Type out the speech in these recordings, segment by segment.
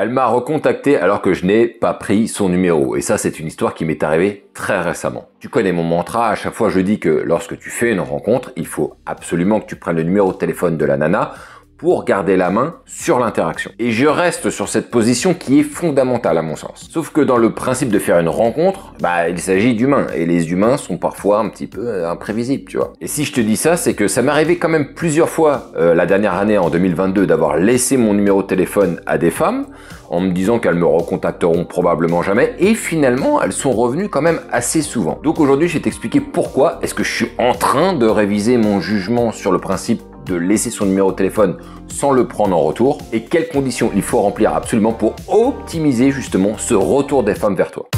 Elle m'a recontacté alors que je n'ai pas pris son numéro. Et ça, c'est une histoire qui m'est arrivée très récemment. Tu connais mon mantra, à chaque fois je dis que lorsque tu fais une rencontre, il faut absolument que tu prennes le numéro de téléphone de la nana pour garder la main sur l'interaction. Et je reste sur cette position qui est fondamentale à mon sens. Sauf que dans le principe de faire une rencontre, il s'agit d'humains. Et les humains sont parfois un petit peu imprévisibles, tu vois. Et si je te dis ça, c'est que ça m'est arrivé quand même plusieurs fois la dernière année, en 2022, d'avoir laissé mon numéro de téléphone à des femmes, en me disant qu'elles me recontacteront probablement jamais. Et finalement, elles sont revenues quand même assez souvent. Donc aujourd'hui, je vais t'expliquer pourquoi est-ce que je suis en train de réviser mon jugement sur le principe de laisser son numéro de téléphone sans le prendre en retour et quelles conditions il faut remplir absolument pour optimiser justement ce retour des femmes vers toi.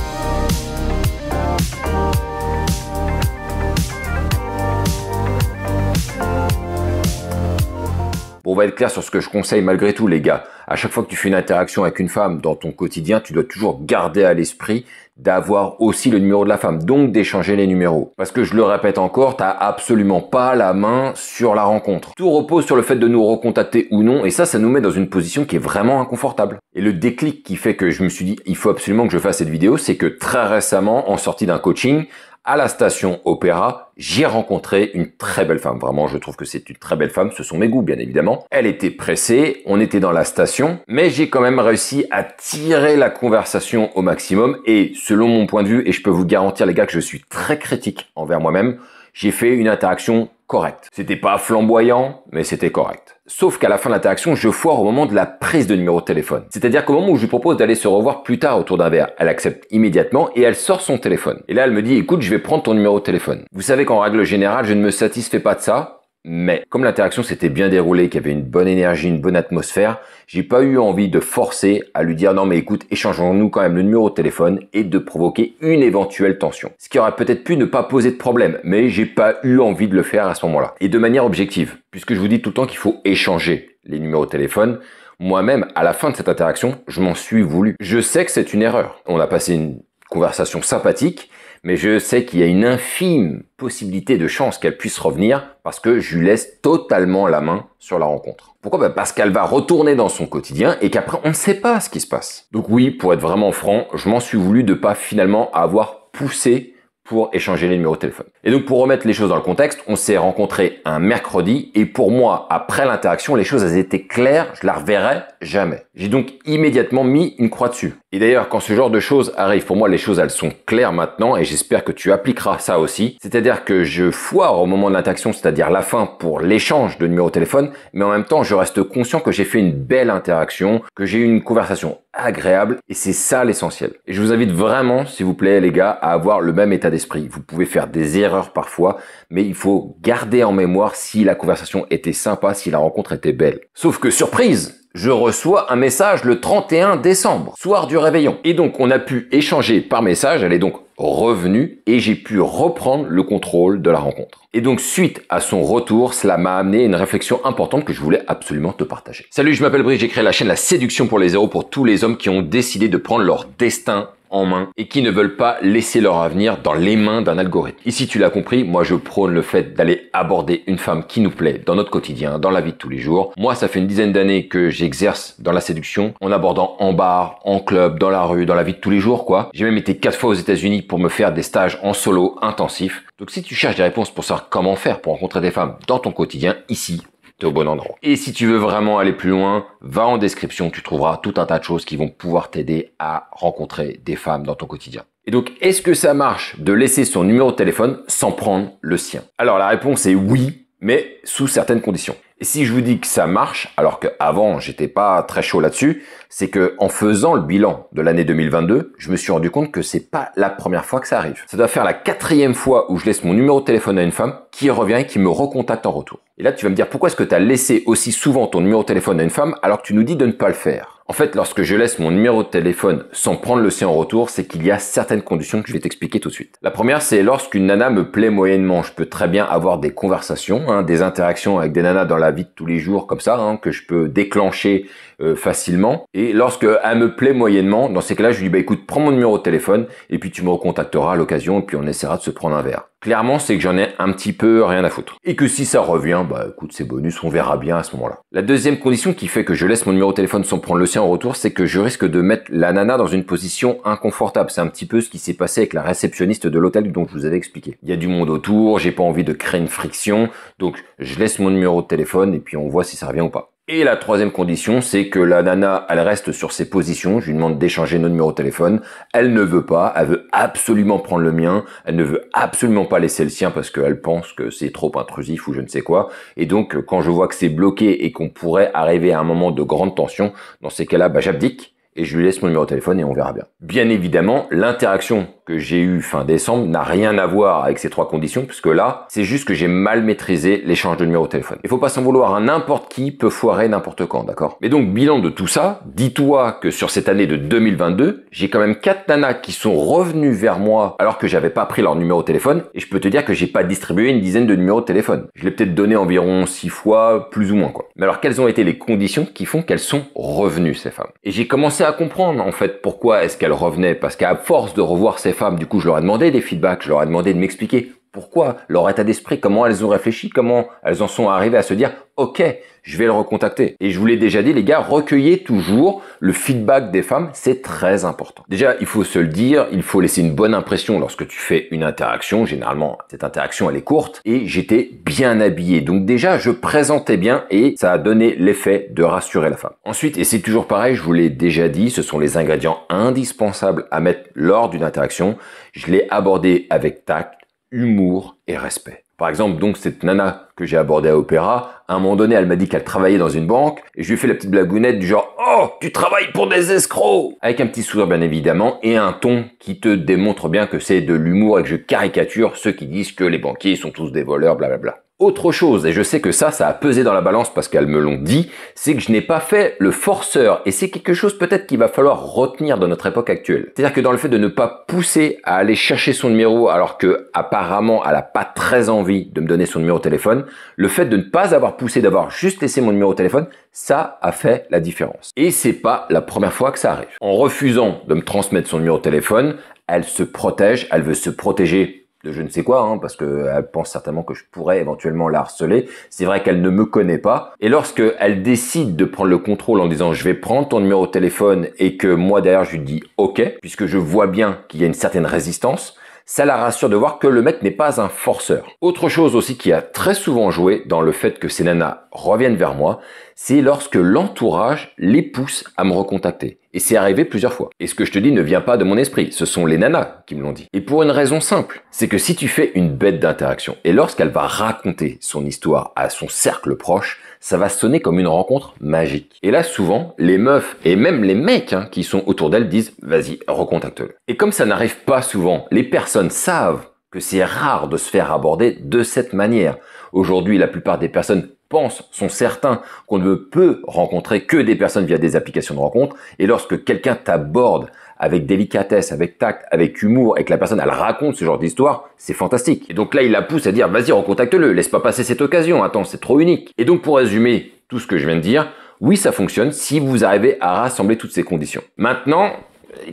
Bon, on va être clair sur ce que je conseille malgré tout, les gars. À chaque fois que tu fais une interaction avec une femme dans ton quotidien, tu dois toujours garder à l'esprit d'avoir aussi le numéro de la femme, donc d'échanger les numéros. Parce que je le répète encore, t'as absolument pas la main sur la rencontre. Tout repose sur le fait de nous recontacter ou non, et ça nous met dans une position qui est vraiment inconfortable. Et le déclic qui fait que je me suis dit, il faut absolument que je fasse cette vidéo, c'est que très récemment, en sortie d'un coaching, à la station Opéra, j'ai rencontré une très belle femme. Vraiment, je trouve que c'est une très belle femme. Ce sont mes goûts, bien évidemment. Elle était pressée, on était dans la station, mais j'ai quand même réussi à tirer la conversation au maximum. Et selon mon point de vue, et je peux vous garantir, les gars, que je suis très critique envers moi-même, j'ai fait une interaction correcte. C'était pas flamboyant, mais c'était correct. Sauf qu'à la fin de l'interaction, je foire au moment de la prise de numéro de téléphone. C'est-à-dire qu'au moment où je lui propose d'aller se revoir plus tard autour d'un verre, elle accepte immédiatement et elle sort son téléphone. Et là, elle me dit, écoute, je vais prendre ton numéro de téléphone. Vous savez qu'en règle générale, je ne me satisfais pas de ça. Mais comme l'interaction s'était bien déroulée, qu'il y avait une bonne énergie, une bonne atmosphère, j'ai pas eu envie de forcer à lui dire non mais écoute, échangeons-nous quand même le numéro de téléphone et de provoquer une éventuelle tension. Ce qui aurait peut-être pu ne pas poser de problème, mais j'ai pas eu envie de le faire à ce moment-là. Et de manière objective, puisque je vous dis tout le temps qu'il faut échanger les numéros de téléphone, moi-même, à la fin de cette interaction, je m'en suis voulu. Je sais que c'est une erreur. On a passé une conversation sympathique, mais je sais qu'il y a une infime possibilité de chance qu'elle puisse revenir parce que je lui laisse totalement la main sur la rencontre. Pourquoi ? Parce qu'elle va retourner dans son quotidien et qu'après, on ne sait pas ce qui se passe. Donc oui, pour être vraiment franc, je m'en suis voulu de pas finalement avoir poussé pour échanger les numéros de téléphone. Et donc pour remettre les choses dans le contexte, on s'est rencontrés un mercredi et pour moi, après l'interaction, les choses elles étaient claires, je la reverrai jamais. J'ai donc immédiatement mis une croix dessus. Et d'ailleurs, quand ce genre de choses arrive, pour moi, les choses elles sont claires maintenant et j'espère que tu appliqueras ça aussi. C'est-à-dire que je foire au moment de l'interaction, c'est-à-dire la fin pour l'échange de numéros de téléphone, mais en même temps, je reste conscient que j'ai fait une belle interaction, que j'ai eu une conversation agréable et c'est ça l'essentiel. Et je vous invite vraiment, s'il vous plaît les gars, à avoir le même état d'esprit. Vous pouvez faire des erreurs parfois, mais il faut garder en mémoire si la conversation était sympa, si la rencontre était belle. Sauf que surprise, je reçois un message le 31 décembre, soir du réveillon. Et donc on a pu échanger par message, elle est donc revenue et j'ai pu reprendre le contrôle de la rencontre. Et donc suite à son retour, cela m'a amené une réflexion importante que je voulais absolument te partager. Salut, je m'appelle Brice, j'ai créé la chaîne La Séduction pour les Zéros pour tous les hommes qui ont décidé de prendre leur destin en main et qui ne veulent pas laisser leur avenir dans les mains d'un algorithme. Ici, tu l'as compris, moi je prône le fait d'aller aborder une femme qui nous plaît dans notre quotidien, dans la vie de tous les jours. Moi, ça fait une dizaine d'années que j'exerce dans la séduction en abordant en bar, en club, dans la rue, dans la vie de tous les jours, quoi. J'ai même été 4 fois aux États-Unis pour me faire des stages en solo intensifs. Donc si tu cherches des réponses pour savoir comment faire pour rencontrer des femmes dans ton quotidien, ici, au bon endroit. Et si tu veux vraiment aller plus loin, va en description, tu trouveras tout un tas de choses qui vont pouvoir t'aider à rencontrer des femmes dans ton quotidien. Et donc, est-ce que ça marche de laisser son numéro de téléphone sans prendre le sien? Alors la réponse est oui, mais sous certaines conditions. Et si je vous dis que ça marche, alors qu'avant j'étais pas très chaud là-dessus, c'est que en faisant le bilan de l'année 2022, je me suis rendu compte que c'est pas la première fois que ça arrive. Ça doit faire la 4e fois où je laisse mon numéro de téléphone à une femme qui revient et qui me recontacte en retour. Et là, tu vas me dire pourquoi est-ce que tu as laissé aussi souvent ton numéro de téléphone à une femme alors que tu nous dis de ne pas le faire? En fait, lorsque je laisse mon numéro de téléphone sans prendre le sien en retour, c'est qu'il y a certaines conditions que je vais t'expliquer tout de suite. La première, c'est lorsqu'une nana me plaît moyennement. Je peux très bien avoir des conversations, des interactions avec des nanas dans la vie de tous les jours comme ça, que je peux déclencher facilement. Et lorsque elle me plaît moyennement, dans ces cas-là, je lui dis écoute, prends mon numéro de téléphone et puis tu me recontacteras à l'occasion et puis on essaiera de se prendre un verre. Clairement, c'est que j'en ai un petit peu rien à foutre. Et que si ça revient, écoute, c'est bonus, on verra bien à ce moment-là. La deuxième condition qui fait que je laisse mon numéro de téléphone sans prendre le sien en retour, c'est que je risque de mettre la nana dans une position inconfortable. C'est un petit peu ce qui s'est passé avec la réceptionniste de l'hôtel dont je vous avais expliqué. Il y a du monde autour, j'ai pas envie de créer une friction, donc je laisse mon numéro de téléphone et puis on voit si ça revient ou pas. Et la troisième condition, c'est que la nana, elle reste sur ses positions. Je lui demande d'échanger nos numéros de téléphone. Elle ne veut pas. Elle veut absolument prendre le mien. Elle ne veut absolument pas laisser le sien parce qu'elle pense que c'est trop intrusif ou je ne sais quoi. Et donc, quand je vois que c'est bloqué et qu'on pourrait arriver à un moment de grande tension, dans ces cas-là, j'abdique et je lui laisse mon numéro de téléphone et on verra bien. Bien évidemment, l'interaction que j'ai eue fin décembre n'a rien à voir avec ces trois conditions, puisque là, c'est juste que j'ai mal maîtrisé l'échange de numéros de téléphone. Il faut pas s'en vouloir, n'importe qui peut foirer n'importe quand, d'accord? Mais donc, bilan de tout ça, dis-toi que sur cette année de 2022, j'ai quand même 4 nanas qui sont revenues vers moi alors que j'avais pas pris leur numéro de téléphone, et je peux te dire que j'ai pas distribué une dizaine de numéros de téléphone. Je l'ai peut-être donné environ 6 fois, plus ou moins, quoi. Mais alors, quelles ont été les conditions qui font qu'elles sont revenues, ces femmes? Et j'ai commencé à comprendre, en fait, pourquoi est-ce qu'elles revenaient, parce qu'à force de revoir ces femmes, du coup, je leur ai demandé des feedbacks, je leur ai demandé de m'expliquer pourquoi, leur état d'esprit, comment elles ont réfléchi, comment elles en sont arrivées à se dire « Ok, je vais le recontacter ». Et je vous l'ai déjà dit, les gars, recueillez toujours le feedback des femmes, c'est très important. Déjà, il faut se le dire, il faut laisser une bonne impression lorsque tu fais une interaction. Généralement, cette interaction, elle est courte et j'étais bien habillé. Donc déjà, je présentais bien et ça a donné l'effet de rassurer la femme. Ensuite, et c'est toujours pareil, je vous l'ai déjà dit, ce sont les ingrédients indispensables à mettre lors d'une interaction. Je l'ai abordé avec tact, humour et respect. Par exemple, donc, cette nana que j'ai abordée à Opéra, à un moment donné, elle m'a dit qu'elle travaillait dans une banque, et je lui ai fait la petite blagounette du genre « Oh, tu travailles pour des escrocs !» Avec un petit sourire, bien évidemment, et un ton qui te démontre bien que c'est de l'humour et que je caricature ceux qui disent que les banquiers sont tous des voleurs, blablabla. Autre chose, et je sais que ça a pesé dans la balance parce qu'elles me l'ont dit, c'est que je n'ai pas fait le forceur. Et c'est quelque chose peut-être qu'il va falloir retenir dans notre époque actuelle. C'est-à-dire que dans le fait de ne pas pousser à aller chercher son numéro alors que apparemment elle n'a pas très envie de me donner son numéro de téléphone, le fait de ne pas avoir poussé, d'avoir juste laissé mon numéro de téléphone, ça a fait la différence. Et c'est pas la première fois que ça arrive. En refusant de me transmettre son numéro de téléphone, elle se protège, elle veut se protéger de je ne sais quoi, parce qu'elle pense certainement que je pourrais éventuellement la harceler. C'est vrai qu'elle ne me connaît pas. Et lorsque elle décide de prendre le contrôle en disant je vais prendre ton numéro de téléphone et que moi derrière je lui dis ok, puisque je vois bien qu'il y a une certaine résistance, ça la rassure de voir que le mec n'est pas un forceur. Autre chose aussi qui a très souvent joué dans le fait que ces nanas reviennent vers moi, c'est lorsque l'entourage les pousse à me recontacter. Et c'est arrivé plusieurs fois. Et ce que je te dis ne vient pas de mon esprit, ce sont les nanas qui me l'ont dit. Et pour une raison simple, c'est que si tu fais une bête d'interaction, et lorsqu'elle va raconter son histoire à son cercle proche, ça va sonner comme une rencontre magique. Et là, souvent, les meufs, et même les mecs qui sont autour d'elle disent « Vas-y, recontacte-le ». Et comme ça n'arrive pas souvent, les personnes savent que c'est rare de se faire aborder de cette manière. Aujourd'hui, la plupart des personnes sont certains qu'on ne peut rencontrer que des personnes via des applications de rencontre. Et lorsque quelqu'un t'aborde avec délicatesse, avec tact, avec humour, et que la personne, elle raconte ce genre d'histoire, c'est fantastique. Et donc là, il la pousse à dire, vas-y, recontacte-le, laisse pas passer cette occasion, attends, c'est trop unique. Et donc, pour résumer tout ce que je viens de dire, oui, ça fonctionne si vous arrivez à rassembler toutes ces conditions. Maintenant,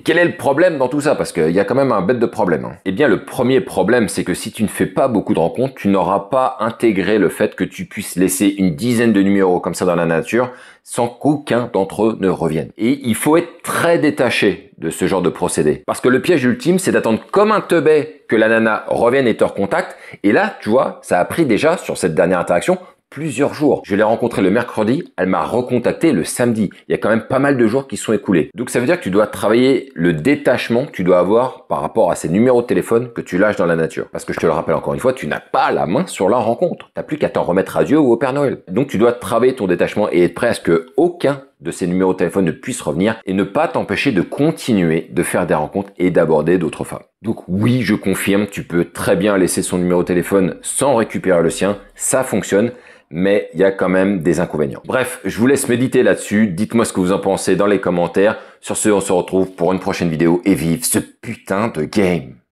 quel est le problème dans tout ça? Parce qu'il y a quand même un bête de problème. Eh bien, le premier problème, c'est que si tu ne fais pas beaucoup de rencontres, tu n'auras pas intégré le fait que tu puisses laisser une dizaine de numéros comme ça dans la nature sans qu'aucun d'entre eux ne revienne. Et il faut être très détaché de ce genre de procédé. Parce que le piège ultime, c'est d'attendre comme un teubé que la nana revienne et te recontacte. Et là, tu vois, ça a pris déjà, sur cette dernière interaction, plusieurs jours. Je l'ai rencontrée le mercredi, elle m'a recontacté le samedi. Il y a quand même pas mal de jours qui sont écoulés. Donc ça veut dire que tu dois travailler le détachement que tu dois avoir par rapport à ces numéros de téléphone que tu lâches dans la nature. Parce que je te le rappelle encore une fois, tu n'as pas la main sur la rencontre. Tu n'as plus qu'à t'en remettre à Dieu ou au Père Noël. Donc tu dois travailler ton détachement et être prêt à ce que aucun de ces numéros de téléphone ne puisse revenir et ne pas t'empêcher de continuer de faire des rencontres et d'aborder d'autres femmes. Donc oui, je confirme, tu peux très bien laisser son numéro de téléphone sans récupérer le sien, ça fonctionne. Mais il y a quand même des inconvénients. Bref, je vous laisse méditer là-dessus. Dites-moi ce que vous en pensez dans les commentaires. Sur ce, on se retrouve pour une prochaine vidéo et vive ce putain de game.